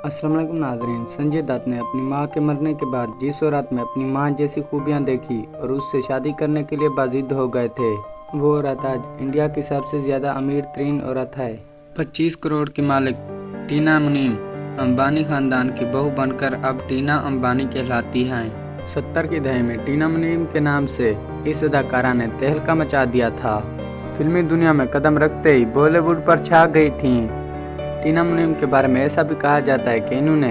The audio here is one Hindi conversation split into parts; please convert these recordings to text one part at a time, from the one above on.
अस्सलाम वालेकुम नाज़रीन। संजय दत्त ने अपनी मां के मरने के बाद जिस औरत में अपनी मां जैसी खूबियां देखी और उससे शादी करने के लिए बाजिद हो गए थे, वो औरत आज इंडिया की सबसे ज़्यादा अमीर तरीन औरत है। 25 करोड़ की मालिक टीना मुनीम अंबानी खानदान की बहू बनकर अब टीना अंबानी कहलाती हैं। 70 की दहाई में टीना मुनीम के नाम से इस अदाकारा ने तहलका मचा दिया था। फिल्मी दुनिया में कदम रखते ही बॉलीवुड पर छा गई थीं। टीना मुनीम के बारे में ऐसा भी कहा जाता है कि इन्होंने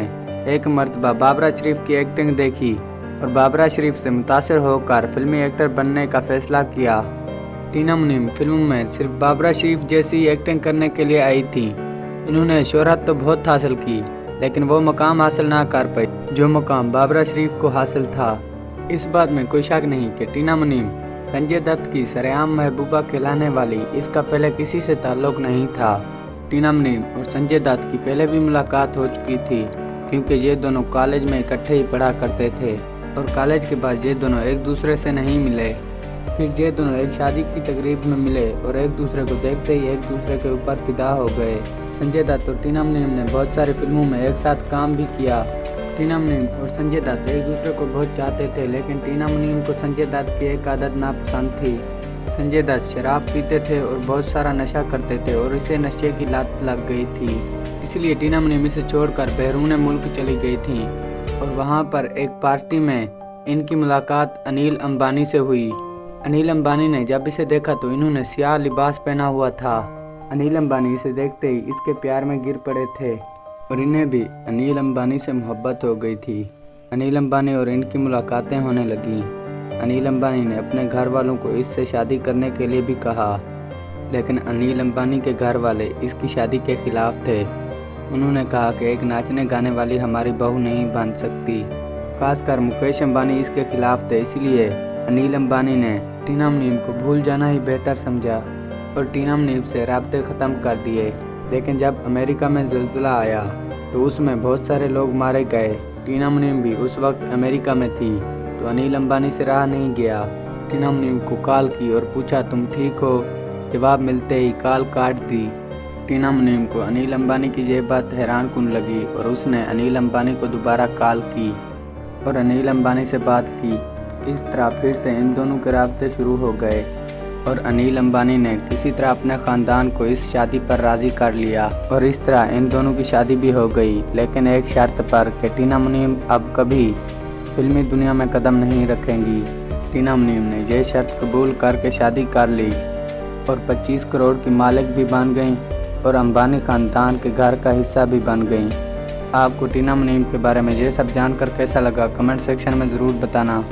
एक मर्तबा बाबरा शरीफ की एक्टिंग देखी और बाबरा शरीफ से मुतासिर होकर फिल्मी एक्टर बनने का फैसला किया। टीना मुनीम फिल्मों में सिर्फ बाबरा शरीफ जैसी एक्टिंग करने के लिए आई थी। इन्होंने शोहरत तो बहुत हासिल की, लेकिन वो मकाम हासिल ना कर पाई जो मकाम बाबरा शरीफ को हासिल था। इस बात में कोई शक नहीं कि टीना मुनीम संजय दत्त की सरेआम महबूबा कहलाने वाली, इसका पहले किसी से ताल्लुक नहीं था। टीना मुनीम और संजय दत्त की पहले भी मुलाकात हो चुकी थी, क्योंकि ये दोनों कॉलेज में इकट्ठे ही पढ़ा करते थे और कॉलेज के बाद ये दोनों एक दूसरे से नहीं मिले। फिर ये दोनों एक शादी की तकरीब में मिले और एक दूसरे को देखते ही एक दूसरे के ऊपर फिदा हो गए। संजय दत्त और टीना मुनीम ने बहुत सारी फिल्मों में एक साथ काम भी किया। टीना मुनीम और संजय दत्त एक दूसरे को बहुत चाहते थे, लेकिन टीना मुनीम को संजय दत्त की एक आदत नापसंद थी। संजय दत्त शराब पीते थे और बहुत सारा नशा करते थे और इसे नशे की लत लग गई थी, इसलिए टीना मुनीम इसे छोड़कर बैरून मुल्क चली गई थी और वहां पर एक पार्टी में इनकी मुलाकात अनिल अंबानी से हुई। अनिल अंबानी ने जब इसे देखा तो इन्होंने स्याह लिबास पहना हुआ था। अनिल अंबानी इसे देखते ही इसके प्यार में गिर पड़े थे और इन्हें भी अनिल अंबानी से मोहब्बत हो गई थी। अनिल अंबानी और इनकी मुलाकातें होने लगीं। अनिल अंबानी ने अपने घर वालों को इससे शादी करने के लिए भी कहा, लेकिन अनिल अंबानी के घर वाले इसकी शादी के खिलाफ थे। उन्होंने कहा कि एक नाचने गाने वाली हमारी बहू नहीं बन सकती। खासकर मुकेश अंबानी इसके खिलाफ थे, इसलिए अनिल अंबानी ने टीना मुनीम को भूल जाना ही बेहतर समझा और टीना मुनीम से राब्ते ख़त्म कर दिए। लेकिन जब अमेरिका में ज़ल्ज़ला आया तो उसमें बहुत सारे लोग मारे गए। टीना मुनीम भी उस वक्त अमेरिका में थी तो अनिल अंबानी से रहा नहीं गया। टीना मुनीम को कॉल की और पूछा तुम ठीक हो। जवाब मिलते ही कॉल काट दी। टीना मुनीम को अनिल अंबानी की ये बात हैरान कुन लगी और उसने अनिल अंबानी को दोबारा कॉल की और अनिल अंबानी से बात की। इस तरह फिर से इन दोनों के राब्ते शुरू हो गए और अनिल अंबानी ने किसी तरह अपने ख़ानदान को इस शादी पर राज़ी कर लिया और इस तरह इन दोनों की शादी भी हो गई, लेकिन एक शर्त पर कि टीना मुनीम अब कभी फिल्मी दुनिया में कदम नहीं रखेंगी। टीना मुनीम ने यह शर्त कबूल करके शादी कर ली और 25 करोड़ की मालिक भी बन गईं और अंबानी ख़ानदान के घर का हिस्सा भी बन गईं। आपको टीना मुनीम के बारे में ये सब जानकर कैसा लगा, कमेंट सेक्शन में ज़रूर बताना।